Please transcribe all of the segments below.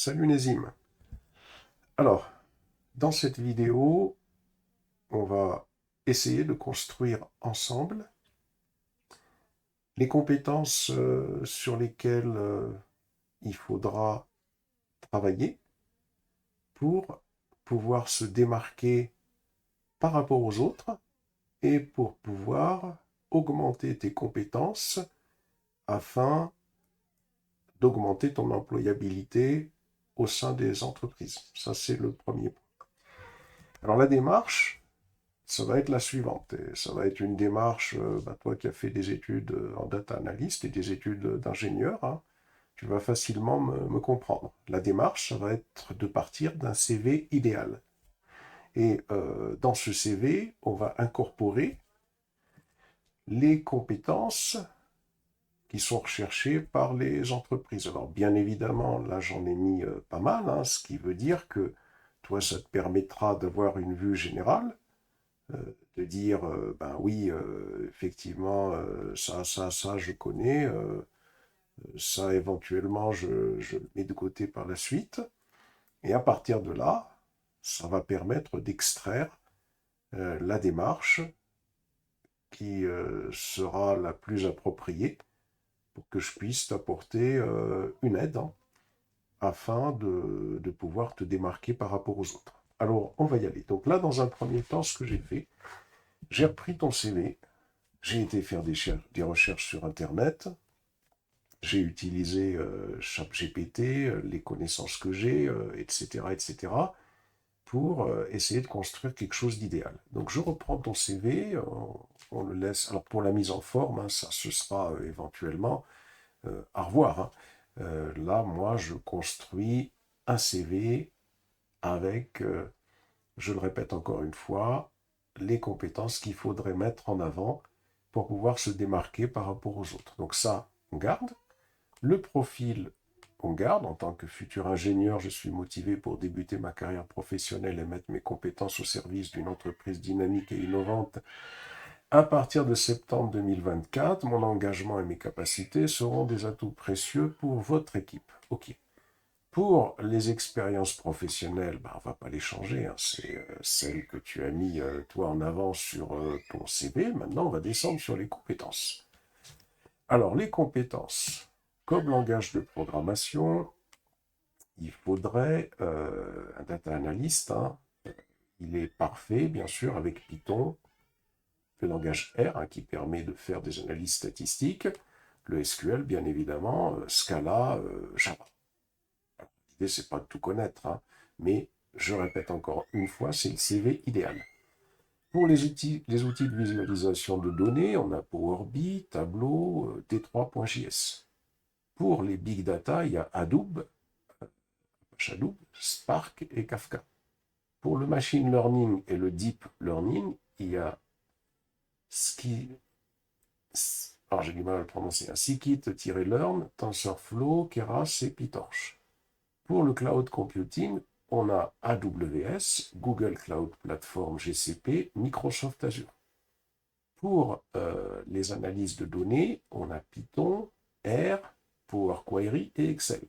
Salut Nézim. Alors, dans cette vidéo, on va essayer de construire ensemble les compétences sur lesquelles il faudra travailler pour pouvoir se démarquer par rapport aux autres et pour pouvoir augmenter tes compétences afin d'augmenter ton employabilité au sein des entreprises. Ça, c'est le premier point. Alors, la démarche, ça va être la suivante. Et ça va être une démarche, toi qui as fait des études en data analyst et des études d'ingénieur, hein, tu vas facilement me comprendre. La démarche, ça va être de partir d'un CV idéal. Et dans ce CV, on va incorporer les compétences qui sont recherchées par les entreprises. Alors bien évidemment, là j'en ai mis pas mal, hein, ce qui veut dire que toi, ça te permettra d'avoir une vue générale, de dire, ben oui, effectivement, ça, je connais, ça, éventuellement, je le mets de côté par la suite. Et à partir de là, ça va permettre d'extraire la démarche qui sera la plus appropriée pour que je puisse t'apporter une aide, hein, afin de pouvoir te démarquer par rapport aux autres. Alors, on va y aller. Donc là, dans un premier temps, ce que j'ai fait, j'ai repris ton CV, j'ai été faire des recherches sur Internet, j'ai utilisé ChatGPT, les connaissances que j'ai, etc., etc., pour essayer de construire quelque chose d'idéal. Donc je reprends ton CV, on le laisse. Alors pour la mise en forme, hein, ça ce sera éventuellement à revoir, hein. Là, moi, je construis un CV avec, je le répète encore une fois, les compétences qu'il faudrait mettre en avant pour pouvoir se démarquer par rapport aux autres. Donc ça, on garde. Le profil, on garde. En tant que futur ingénieur, je suis motivé pour débuter ma carrière professionnelle et mettre mes compétences au service d'une entreprise dynamique et innovante. À partir de septembre 2024, mon engagement et mes capacités seront des atouts précieux pour votre équipe. OK. Pour les expériences professionnelles, on ne va pas les changer, hein. C'est celles que tu as mis toi en avant sur ton CV. Maintenant, on va descendre sur les compétences. Alors, les compétences, comme langage de programmation, il faudrait un data analyst, hein. Il est parfait, bien sûr, avec Python, le langage R, hein, qui permet de faire des analyses statistiques, le SQL, bien évidemment, Scala, Java. L'idée, c'est pas de tout connaître, hein, mais je répète encore une fois, c'est le CV idéal. Pour les outils de visualisation de données, on a Power BI, Tableau, T3.js. Pour les big data, il y a Hadoop, Spark et Kafka. Pour le machine learning et le deep learning, il y a alors j'ai du mal à le prononcer, Scikit-learn, TensorFlow, Keras et PyTorch. Pour le cloud computing, on a AWS, Google Cloud Platform GCP, Microsoft Azure. Pour les analyses de données, on a Python, R, Power Query et Excel.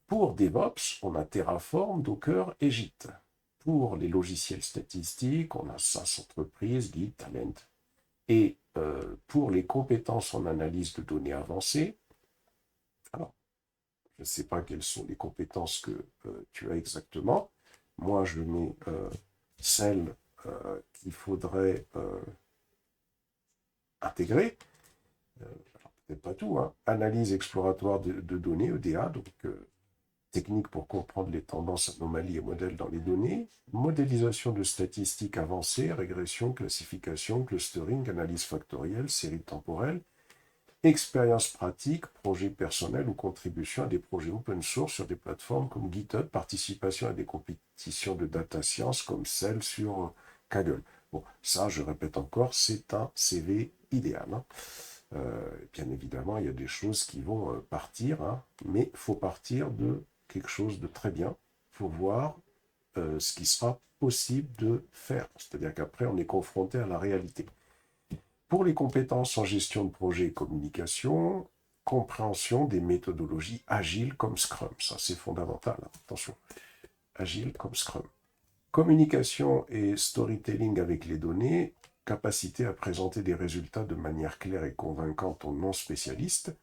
Pour DevOps, on a Terraform, Docker et Git. Pour les logiciels statistiques, on a SaaS Entreprise, Git, Talent. Et pour les compétences en analyse de données avancées, alors, je ne sais pas quelles sont les compétences que tu as exactement. Moi, je mets celles qu'il faudrait intégrer. Peut-être pas tout, hein. Analyse exploratoire de données, EDA, donc technique pour comprendre les tendances, anomalies et modèles dans les données, modélisation de statistiques avancées, régression, classification, clustering, analyse factorielle, série temporelle, expérience pratique, projet personnel ou contribution à des projets open source sur des plateformes comme GitHub, participation à des compétitions de data science comme celle sur Kaggle. Bon, ça, je répète encore, c'est un CV idéal, hein. Bien évidemment, il y a des choses qui vont partir, hein, mais il faut partir de quelque chose de très bien. Il faut voir ce qui sera possible de faire. C'est-à-dire qu'après, on est confronté à la réalité. Pour les compétences en gestion de projet et communication, compréhension des méthodologies agiles comme Scrum. Ça, c'est fondamental. Attention, agile comme Scrum. Communication et storytelling avec les données, capacité à présenter des résultats de manière claire et convaincante aux non-spécialistes.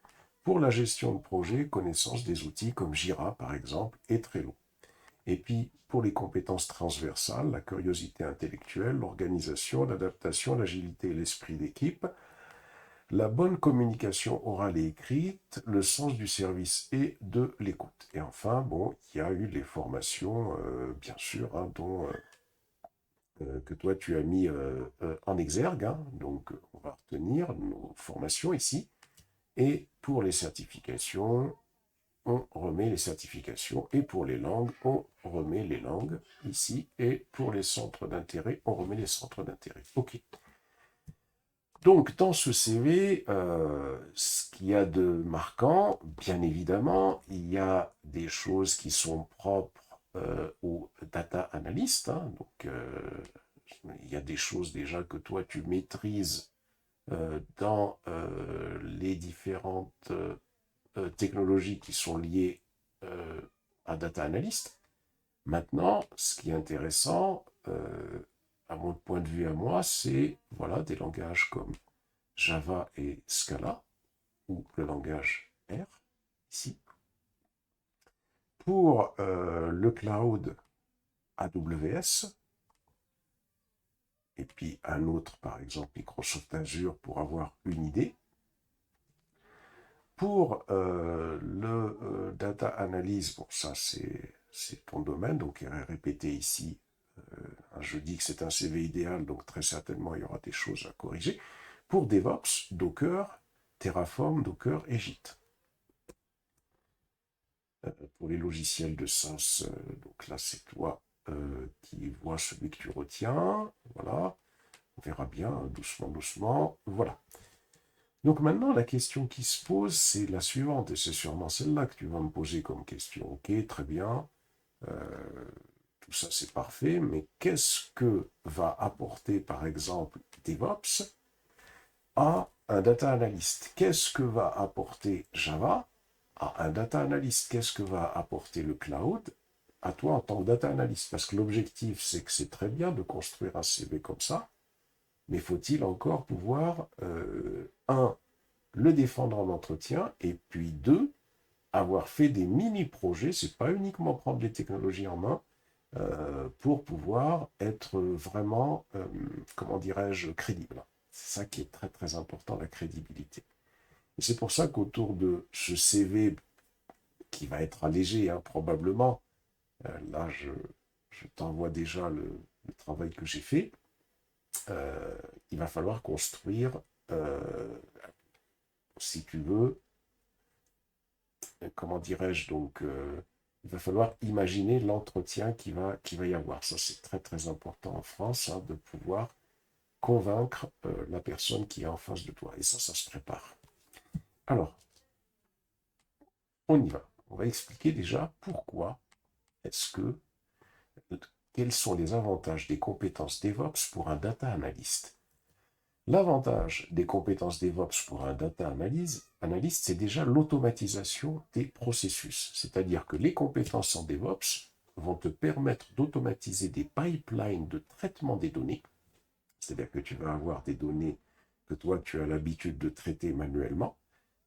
Pour la gestion de projet, connaissance des outils comme Jira par exemple et Trello. Et puis pour les compétences transversales, la curiosité intellectuelle, l'organisation, l'adaptation, l'agilité et l'esprit d'équipe, la bonne communication orale et écrite, le sens du service et de l'écoute. Et enfin, bon, il y a eu les formations, bien sûr, hein, dont que toi tu as mis en exergue. Hein. Donc on va retenir nos formations ici. Et pour les certifications, on remet les certifications. Et pour les langues, on remet les langues ici. Et pour les centres d'intérêt, on remet les centres d'intérêt. OK. Donc, dans ce CV, ce qu'il y a de marquant, bien évidemment, il y a des choses qui sont propres aux data analystes. Hein. Donc, il y a des choses déjà que toi, tu maîtrises dans les différentes technologies qui sont liées à data analyst. Maintenant, ce qui est intéressant, à mon point de vue à moi, c'est voilà, des langages comme Java et Scala, ou le langage R, ici. Pour le cloud AWS, et puis un autre, par exemple, Microsoft Azure, pour avoir une idée. Pour le data analysis, bon, ça c'est ton domaine, donc il est répété ici. Je dis que c'est un CV idéal, donc très certainement il y aura des choses à corriger. Pour DevOps, Docker, Terraform, Docker et Git. Pour les logiciels de SaaS, donc là c'est toi qui vois celui que tu retiens. Voilà, on verra bien, doucement, doucement. Voilà. Donc maintenant, la question qui se pose, c'est la suivante, et c'est sûrement celle-là que tu vas me poser comme question. Ok, très bien, tout ça c'est parfait, mais qu'est-ce que va apporter par exemple DevOps à un data analyst? Qu'est-ce que va apporter Java à un data analyst? Qu'est-ce que va apporter le cloud à toi en tant que data analyst? Parce que l'objectif, c'est que c'est très bien de construire un CV comme ça, mais faut-il encore pouvoir, le défendre en entretien, et puis deux, avoir fait des mini-projets, c'est pas uniquement prendre les technologies en main, pour pouvoir être vraiment, comment dirais-je, crédible. C'est ça qui est très très important, la crédibilité. Et c'est pour ça qu'autour de ce CV, qui va être allégé, hein, probablement, là je t'envoie déjà le travail que j'ai fait, il va falloir construire, si tu veux, comment dirais-je, donc il va falloir imaginer l'entretien qui va y avoir. Ça, c'est très très important en France, hein, de pouvoir convaincre la personne qui est en face de toi. Et ça se prépare. Alors, on y va. On va expliquer déjà pourquoi est-ce que, quels sont les avantages des compétences DevOps pour un data analyst. L'avantage des compétences DevOps pour un data analyst, c'est déjà l'automatisation des processus. C'est-à-dire que les compétences en DevOps vont te permettre d'automatiser des pipelines de traitement des données. C'est-à-dire que tu vas avoir des données que toi, tu as l'habitude de traiter manuellement.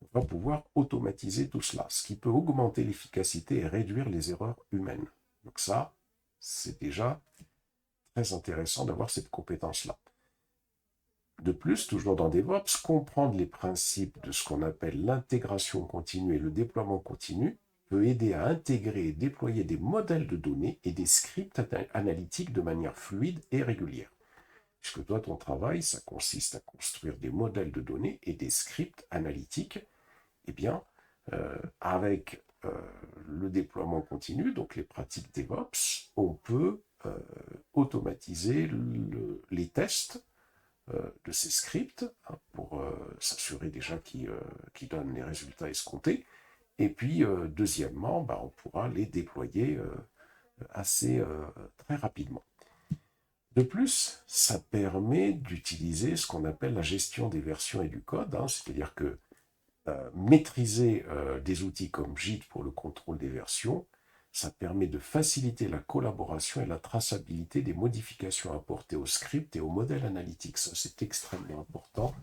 On va pouvoir automatiser tout cela, ce qui peut augmenter l'efficacité et réduire les erreurs humaines. Donc ça, c'est déjà très intéressant d'avoir cette compétence-là. De plus, toujours dans DevOps, comprendre les principes de ce qu'on appelle l'intégration continue et le déploiement continu peut aider à intégrer et déployer des modèles de données et des scripts analytiques de manière fluide et régulière. Puisque toi, ton travail, ça consiste à construire des modèles de données et des scripts analytiques, eh bien, avec le déploiement continu, donc les pratiques DevOps, on peut automatiser les tests de ces scripts, hein, pour s'assurer déjà qu'ils donnent les résultats escomptés. Et puis, deuxièmement, on pourra les déployer assez très rapidement. De plus, ça permet d'utiliser ce qu'on appelle la gestion des versions et du code, hein, c'est-à-dire que maîtriser des outils comme Git pour le contrôle des versions, ça permet de faciliter la collaboration et la traçabilité des modifications apportées au script et au modèle analytique. Ça, c'est extrêmement important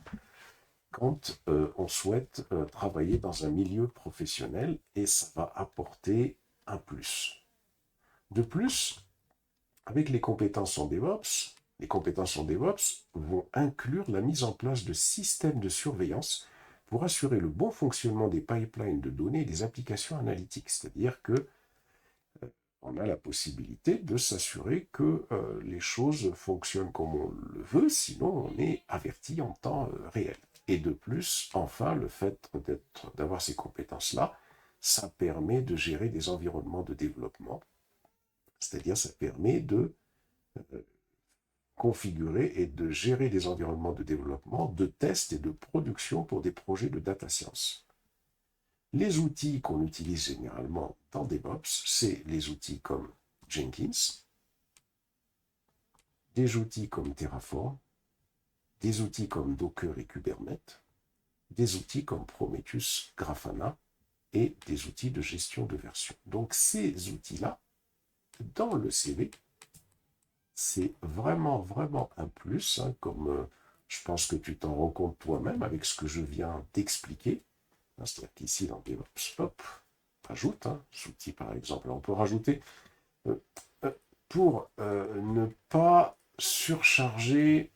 quand on souhaite travailler dans un milieu professionnel et ça va apporter un plus. De plus, avec les compétences en DevOps, les compétences en DevOps vont inclure la mise en place de systèmes de surveillance pour assurer le bon fonctionnement des pipelines de données et des applications analytiques. C'est-à-dire que on a la possibilité de s'assurer que les choses fonctionnent comme on le veut, sinon on est averti en temps réel. Et de plus, enfin, le fait d'avoir ces compétences-là, ça permet de gérer des environnements de développement, c'est-à-dire ça permet de configurer et de gérer des environnements de développement, de test et de production pour des projets de data science. Les outils qu'on utilise généralement dans DevOps, c'est les outils comme Jenkins, des outils comme Terraform, des outils comme Docker et Kubernetes, des outils comme Prometheus, Grafana et des outils de gestion de version. Donc ces outils-là, dans le CV, c'est vraiment, vraiment un plus, hein, comme je pense que tu t'en rends compte toi-même avec ce que je viens d'expliquer. C'est-à-dire qu'ici, dans DevOps, hop, rajoute, hein, outils par exemple. On peut rajouter euh, euh, pour ne pas surcharger,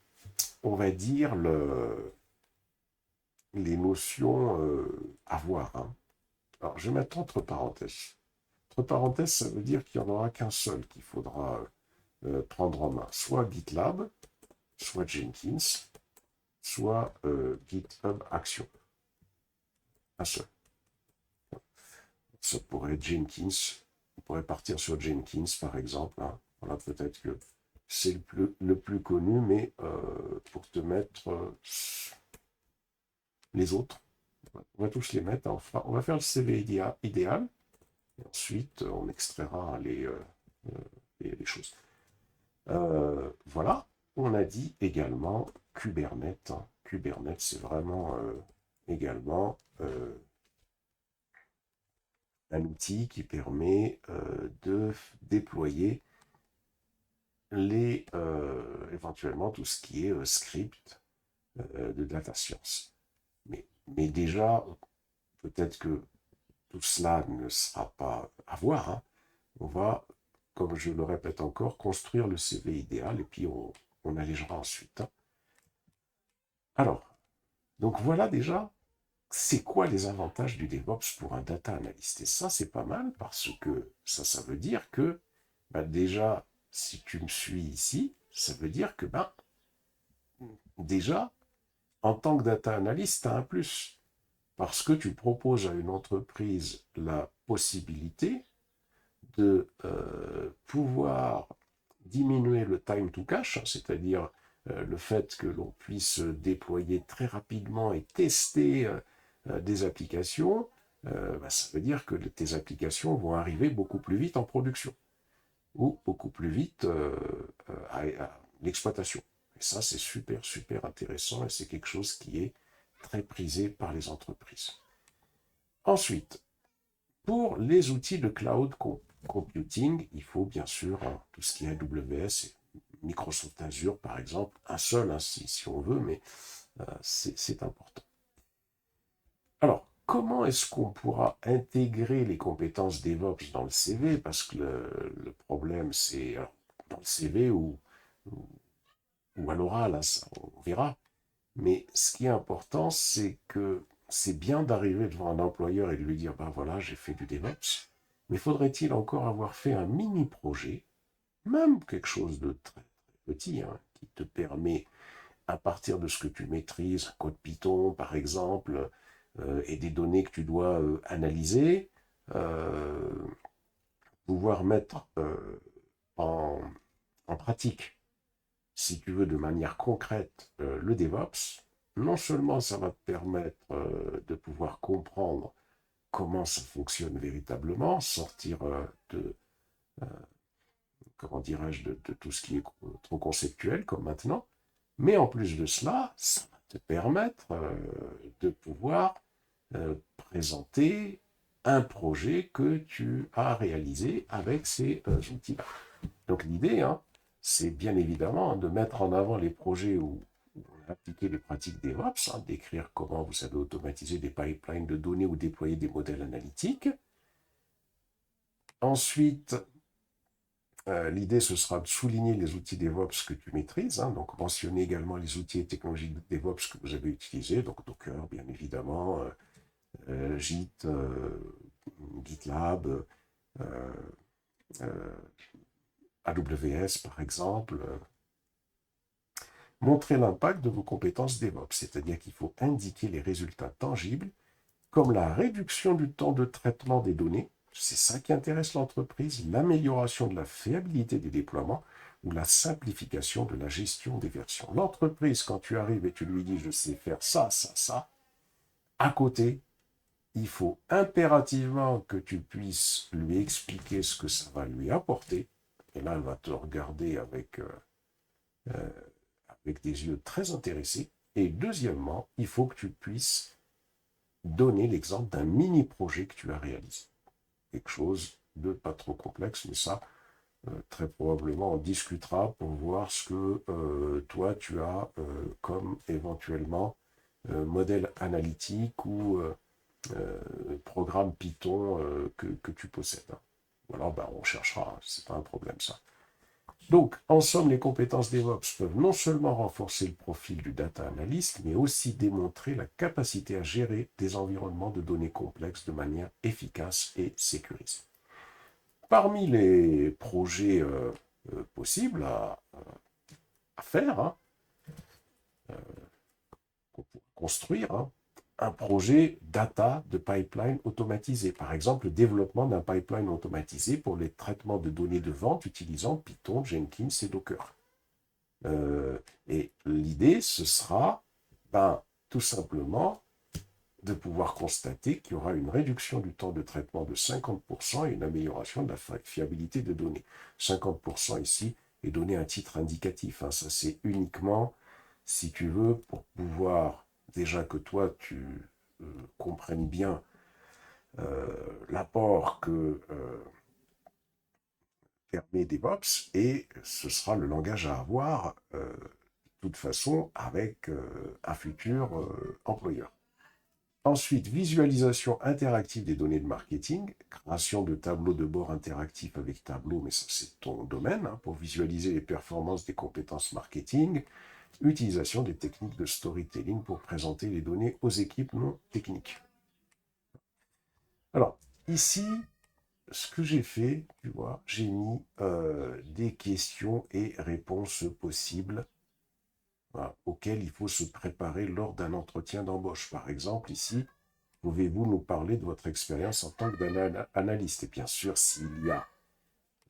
on va dire, les notions à voir. Hein. Alors, je vais mettre entre parenthèses. Entre parenthèses, ça veut dire qu'il n'y en aura qu'un seul qu'il faudra prendre en main. Soit GitLab, soit Jenkins, soit GitHub Action. Un seul. Ça pourrait être Jenkins. On pourrait partir sur Jenkins, par exemple. Hein. Voilà, peut-être que c'est le plus connu, mais pour te mettre les autres, on va tous les mettre. Hein. On va faire le CV idéal. Et ensuite, on extraira les choses. Voilà. On a dit également Kubernetes. Hein. Kubernetes, c'est vraiment également un outil qui permet de déployer éventuellement tout ce qui est script de data science. Mais déjà, peut-être que tout cela ne sera pas à voir. Hein. On va, comme je le répète encore, construire le CV idéal et puis on allégera ensuite. Hein. Alors, donc voilà déjà, c'est quoi les avantages du DevOps pour un data analyst? Et ça, c'est pas mal parce que ça veut dire que déjà, si tu me suis ici, ça veut dire que déjà, en tant que data analyst, tu as un plus. Parce que tu proposes à une entreprise la possibilité de pouvoir diminuer le time to cache, c'est-à-dire le fait que l'on puisse déployer très rapidement et tester des applications, ça veut dire que tes applications vont arriver beaucoup plus vite en production ou beaucoup plus vite à l'exploitation. Et ça, c'est super, super intéressant et c'est quelque chose qui est très prisé par les entreprises. Ensuite, pour les outils de cloud computing, il faut bien sûr tout ce qui est AWS et Microsoft Azure, par exemple, un seul hein, si on veut, mais c'est important. Alors, comment est-ce qu'on pourra intégrer les compétences DevOps dans le CV? Parce que le problème, c'est dans le CV ou à l'oral, hein, ça, on verra. Mais ce qui est important, c'est que c'est bien d'arriver devant un employeur et de lui dire, voilà, j'ai fait du DevOps, mais faudrait-il encore avoir fait un mini-projet, même quelque chose de très, très petit, hein, qui te permet, à partir de ce que tu maîtrises, un code Python par exemple, et des données que tu dois analyser, euh, pouvoir mettre en, en pratique, si tu veux, de manière concrète, le DevOps, non seulement ça va te permettre de pouvoir comprendre comment ça fonctionne véritablement, sortir de, comment dirais-je, de tout ce qui est trop conceptuel comme maintenant, mais en plus de cela, ça va te permettre de pouvoir présenter un projet que tu as réalisé avec ces outils-là. Donc l'idée, hein, c'est bien évidemment de mettre en avant les projets où on a appliqué les pratiques DevOps, hein, d'écrire comment vous savez automatiser des pipelines de données ou déployer des modèles analytiques. Ensuite, l'idée, ce sera de souligner les outils DevOps que tu maîtrises, hein, donc mentionner également les outils et technologies DevOps que vous avez utilisés, donc Docker, bien évidemment, Git, GitLab, AWS par exemple. Montrer l'impact de vos compétences DevOps, c'est-à-dire qu'il faut indiquer les résultats tangibles, comme la réduction du temps de traitement des données, c'est ça qui intéresse l'entreprise, l'amélioration de la fiabilité des déploiements ou la simplification de la gestion des versions. L'entreprise, quand tu arrives et tu lui dis « je sais faire ça, ça, ça », à côté, il faut impérativement que tu puisses lui expliquer ce que ça va lui apporter. Et là, elle va te regarder avec des yeux très intéressés. Et deuxièmement, il faut que tu puisses donner l'exemple d'un mini-projet que tu as réalisé. Quelque chose de pas trop complexe, mais ça, très probablement, on discutera pour voir ce que toi, tu as comme éventuellement modèle analytique ou programme Python que tu possèdes. Ou alors, ben, on cherchera, c'est pas un problème ça. Donc, en somme, les compétences DevOps peuvent non seulement renforcer le profil du data analyst, mais aussi démontrer la capacité à gérer des environnements de données complexes de manière efficace et sécurisée. Parmi les projets possibles à faire, hein, construire, hein, un projet data de pipeline automatisé. Par exemple, le développement d'un pipeline automatisé pour les traitements de données de vente utilisant Python, Jenkins et Docker. Et l'idée, ce sera tout simplement de pouvoir constater qu'il y aura une réduction du temps de traitement de 50% et une amélioration de la fiabilité des données. 50% ici est donné à titre indicatif. Hein. Ça, c'est uniquement, si tu veux, pour pouvoir, déjà que toi, tu comprennes bien l'apport que permet DevOps, et ce sera le langage à avoir, de toute façon, avec un futur employeur. Ensuite, visualisation interactive des données de marketing, création de tableaux de bord interactifs avec tableau, mais ça c'est ton domaine, hein, pour visualiser les performances des compétences marketing, utilisation des techniques de storytelling pour présenter les données aux équipes non techniques. Alors, ici, ce que j'ai fait, tu vois, j'ai mis des questions et réponses possibles, voilà, auxquelles il faut se préparer lors d'un entretien d'embauche. Par exemple, ici, pouvez-vous nous parler de votre expérience en tant qu'analyste? Et bien sûr, s'il y a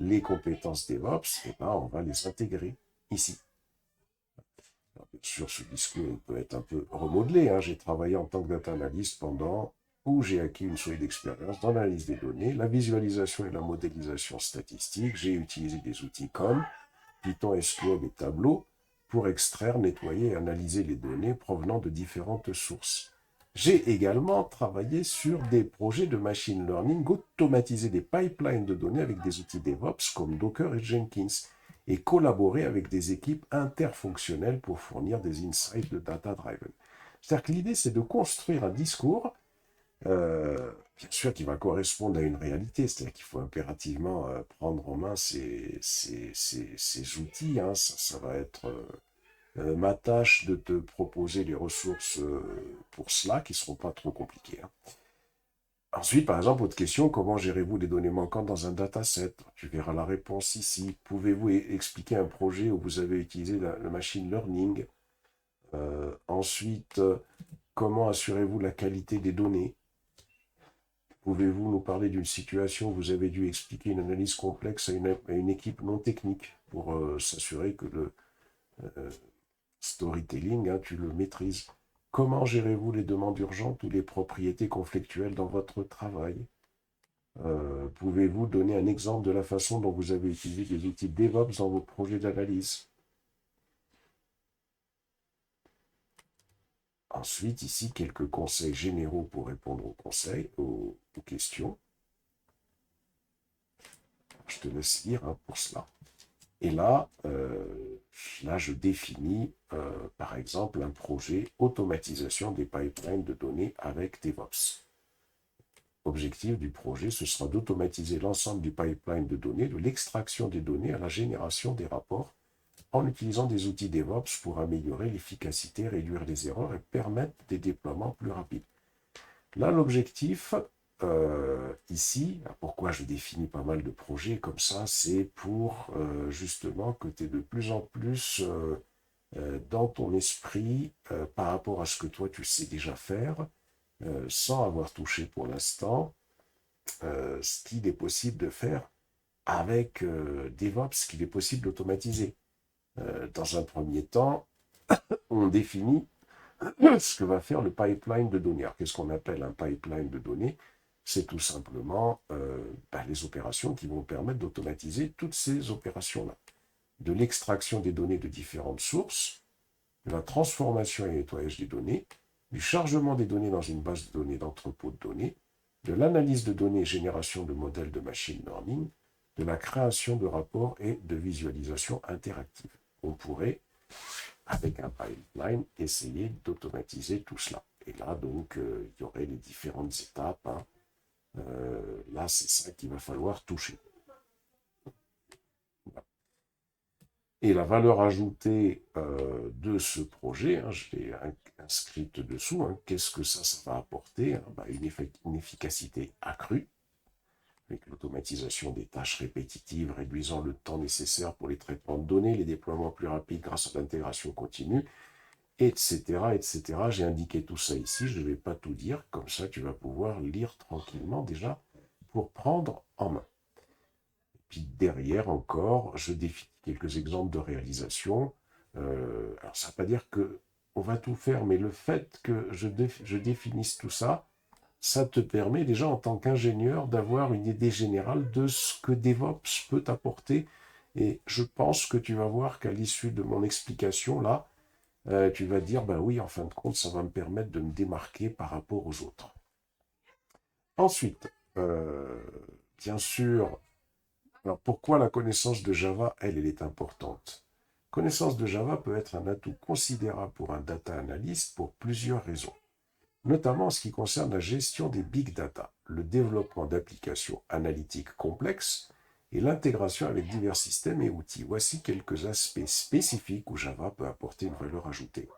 les compétences DevOps, on va les intégrer ici. Alors, bien sûr, ce discours peut être un peu remodelé. Hein. J'ai travaillé en tant que data analyst où j'ai acquis une solide expérience dans l'analyse des données, la visualisation et la modélisation statistique. J'ai utilisé des outils comme Python, SQL et Tableau pour extraire, nettoyer et analyser les données provenant de différentes sources. J'ai également travaillé sur des projets de machine learning, automatiser des pipelines de données avec des outils DevOps comme Docker et Jenkins, et collaborer avec des équipes interfonctionnelles pour fournir des insights de data driven. C'est-à-dire que l'idée, c'est de construire un discours, bien sûr, qui va correspondre à une réalité, c'est-à-dire qu'il faut impérativement prendre en main ces outils. Hein. Ça va être ma tâche de te proposer les ressources pour cela, qui ne seront pas trop compliquées. Hein. Ensuite, par exemple, autre question, comment gérez-vous les données manquantes dans un dataset? Tu verras la réponse ici. Pouvez-vous expliquer un projet où vous avez utilisé le machine learning? Ensuite, comment assurez-vous la qualité des données? Pouvez-vous nous parler d'une situation où vous avez dû expliquer une analyse complexe à une équipe non technique pour s'assurer que le storytelling, hein, tu le maîtrises? Comment gérez-vous les demandes urgentes ou les propriétés conflictuelles dans votre travail? Pouvez-vous donner un exemple de la façon dont vous avez utilisé des outils DevOps dans vos projets d'analyse? Ensuite, ici, quelques conseils généraux pour répondre aux questions. Je te laisse lire pour cela. Et là, je définis, par exemple, un projet automatisation des pipelines de données avec DevOps. L'objectif du projet, ce sera d'automatiser l'ensemble du pipeline de données, de l'extraction des données à la génération des rapports, en utilisant des outils DevOps pour améliorer l'efficacité, réduire les erreurs et permettre des déploiements plus rapides. Là, l'objectif, ici, pourquoi je définis pas mal de projets comme ça, c'est pour justement que tu aies de plus en plus dans ton esprit par rapport à ce que toi tu sais déjà faire, sans avoir touché pour l'instant, ce qu'il est possible de faire avec DevOps, ce qu'il est possible d'automatiser. Dans un premier temps, on définit ce que va faire le pipeline de données. Alors, qu'est-ce qu'on appelle un pipeline de données? C'est tout simplement les opérations qui vont permettre d'automatiser toutes ces opérations-là. De l'extraction des données de différentes sources, de la transformation et nettoyage des données, du chargement des données dans une base de données d'entrepôt de données, de l'analyse de données et génération de modèles de machine learning, de la création de rapports et de visualisation interactive. On pourrait, avec un pipeline, essayer d'automatiser tout cela. Et là, donc, il y aurait les différentes étapes. Là, c'est ça qu'il va falloir toucher. Et la valeur ajoutée de ce projet, je l'ai inscrite dessous, qu'est-ce que ça va apporter? Une efficacité accrue, avec l'automatisation des tâches répétitives, réduisant le temps nécessaire pour les traitements de données, les déploiements plus rapides grâce à l'intégration continue, etc., etc. J'ai indiqué tout ça ici, je ne vais pas tout dire, comme ça tu vas pouvoir lire tranquillement déjà pour prendre en main. Puis derrière encore, je définis quelques exemples de réalisation. Alors ça ne veut pas dire qu'on va tout faire, mais le fait que je définisse tout ça, ça te permet déjà en tant qu'ingénieur d'avoir une idée générale de ce que DevOps peut t'apporter. Et je pense que tu vas voir qu'à l'issue de mon explication, là, tu vas dire, oui, en fin de compte, ça va me permettre de me démarquer par rapport aux autres. Ensuite, bien sûr, alors pourquoi la connaissance de Java, elle est importante? Connaissance de Java peut être un atout considérable pour un data analyst pour plusieurs raisons, notamment en ce qui concerne la gestion des big data, le développement d'applications analytiques complexes et l'intégration avec divers systèmes et outils. Voici quelques aspects spécifiques où Java peut apporter une valeur ajoutée.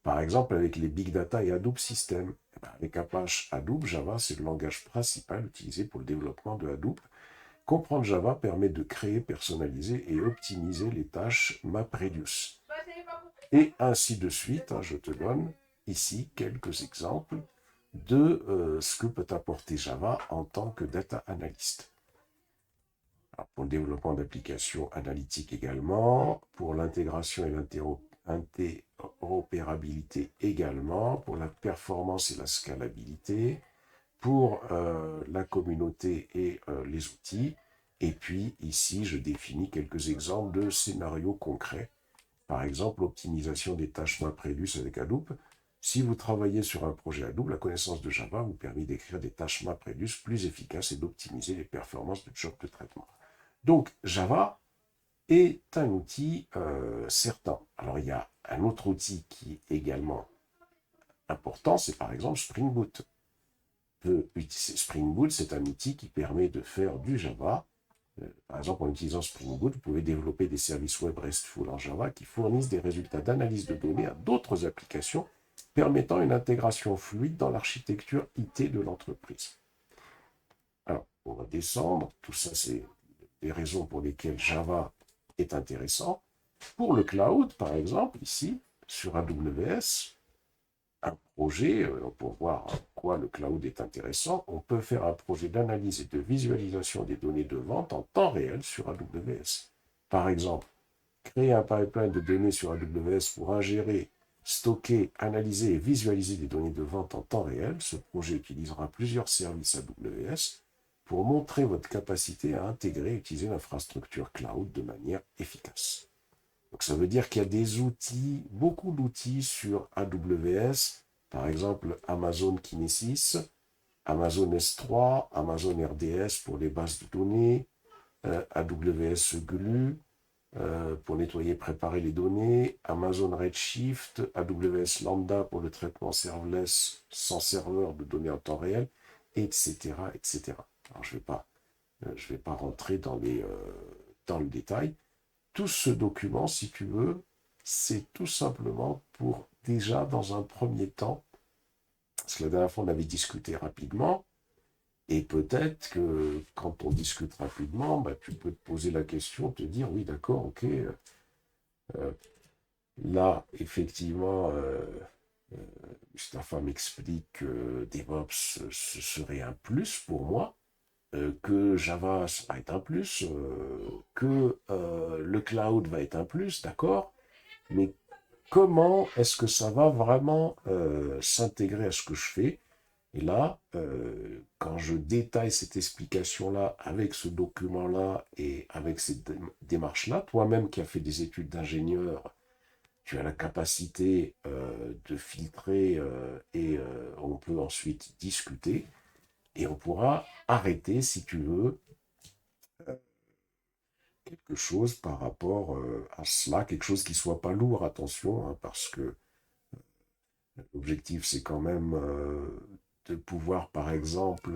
Par exemple, avec les big data et Hadoop Systems. Avec Apache Hadoop, Java, c'est le langage principal utilisé pour le développement de Hadoop. Comprendre Java permet de créer, personnaliser et optimiser les tâches MapReduce. Et ainsi de suite, je te donne ici quelques exemples de ce que peut apporter Java en tant que data analyst. Alors, pour le développement d'applications analytiques également, pour l'intégration et l'interopérabilité également, pour la performance et la scalabilité, pour la communauté et les outils. Et puis ici, je définis quelques exemples de scénarios concrets. Par exemple, l'optimisation des tâches MapReduce avec Hadoop. Si vous travaillez sur un projet Hadoop, la connaissance de Java vous permet d'écrire des tâches MapReduce plus efficaces et d'optimiser les performances de job de traitement. Donc, Java est un outil certain. Alors, il y a un autre outil qui est également important, c'est par exemple Spring Boot. Spring Boot, c'est un outil qui permet de faire du Java. Par exemple, en utilisant Spring Boot, vous pouvez développer des services web RESTful en Java qui fournissent des résultats d'analyse de données à d'autres applications, permettant une intégration fluide dans l'architecture IT de l'entreprise. Alors, on va descendre. Tout ça, c'est les raisons pour lesquelles Java est intéressant. Pour le cloud, par exemple, ici, sur AWS, un projet, pour voir en quoi le cloud est intéressant, on peut faire un projet d'analyse et de visualisation des données de vente en temps réel sur AWS. Par exemple, créer un pipeline de données sur AWS pour ingérer, stocker, analyser et visualiser des données de vente en temps réel. Ce projet utilisera plusieurs services AWS pour montrer votre capacité à intégrer et utiliser l'infrastructure cloud de manière efficace. Donc ça veut dire qu'il y a des outils, beaucoup d'outils sur AWS Par exemple, Amazon Kinesis, Amazon S3, Amazon RDS pour les bases de données, AWS Glue pour nettoyer et préparer les données, Amazon Redshift, AWS Lambda pour le traitement serverless sans serveur de données en temps réel, etc. etc. Alors, je vais pas rentrer dans le détail. Tout ce document, si tu veux, c'est tout simplement pour déjà, dans un premier temps, parce que la dernière fois, on avait discuté rapidement, et peut-être que quand on discute rapidement, bah, tu peux te poser la question, te dire, oui, d'accord, ok, là, effectivement, Mustapha m'explique que DevOps, ce serait un plus pour moi, que Java, ça va être un plus, que le cloud va être un plus, d'accord, mais comment est-ce que ça va vraiment s'intégrer à ce que je fais? Et là, quand je détaille cette explication-là avec ce document-là et avec cette démarche-là, toi-même qui as fait des études d'ingénieur, tu as la capacité de filtrer et on peut ensuite discuter et on pourra arrêter, si tu veux, quelque chose par rapport à cela, quelque chose qui soit pas lourd, attention, hein, parce que l'objectif, c'est quand même de pouvoir, par exemple,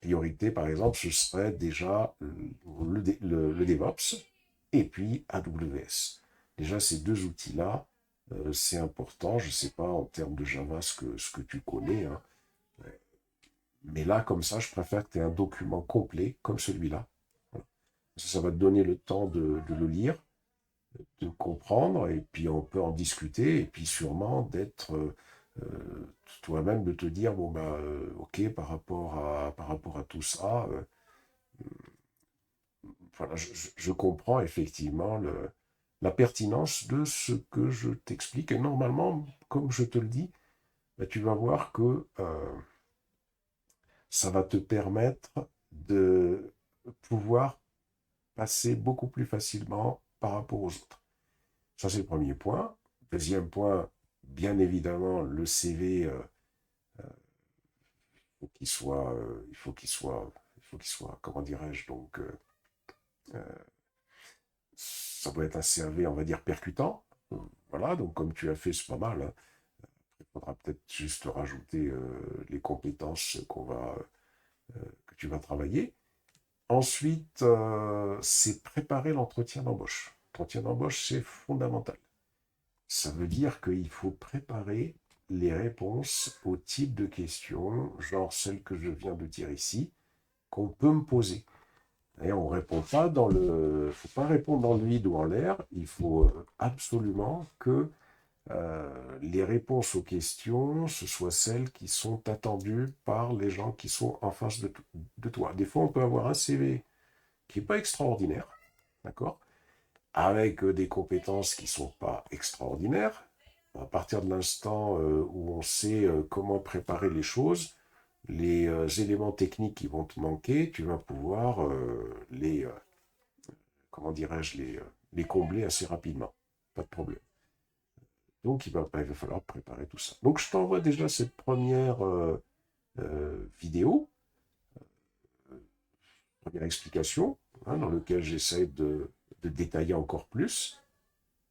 priorité, par exemple, ce serait déjà le DevOps et puis AWS. Déjà, ces deux outils-là, c'est important. Je ne sais pas en termes de Java ce que tu connais, hein, mais là, comme ça, je préfère que tu aies un document complet comme celui-là. Voilà. Ça va te donner le temps de le lire, de comprendre, et puis on peut en discuter, et puis sûrement d'être toi-même, de te dire, bon, bah, ok, par rapport à tout ça, voilà, je comprends effectivement la pertinence de ce que je t'explique. Et normalement, comme je te le dis, bah, tu vas voir que ça va te permettre de pouvoir passer beaucoup plus facilement par rapport aux autres. Ça, c'est le premier point. Deuxième point, bien évidemment, le CV, faut qu'il soit, comment dirais-je, donc, ça doit être un CV, on va dire, percutant. Voilà, donc comme tu as fait, c'est pas mal, hein. Il faudra peut-être juste rajouter les compétences que tu vas travailler. Ensuite, c'est préparer l'entretien d'embauche. L'entretien d'embauche, c'est fondamental. Ça veut dire qu'il faut préparer les réponses au type de questions, genre celles que je viens de dire ici, qu'on peut me poser. Et on répond pas faut pas répondre dans le vide ou en l'air. Il faut absolument que les réponses aux questions, ce soient celles qui sont attendues par les gens qui sont en face de toi. Des fois, on peut avoir un CV qui n'est pas extraordinaire, d'accord, avec des compétences qui ne sont pas extraordinaires. À partir de l'instant où on sait comment préparer les choses, les éléments techniques qui vont te manquer, tu vas pouvoir comment dirais-je, les combler assez rapidement. Pas de problème. Donc, il va falloir préparer tout ça. Donc, je t'envoie déjà cette première vidéo, première explication, hein, dans laquelle j'essaie de détailler encore plus.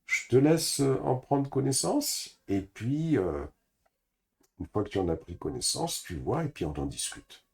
Je te laisse en prendre connaissance, et puis, une fois que tu en as pris connaissance, tu vois, et puis on en discute.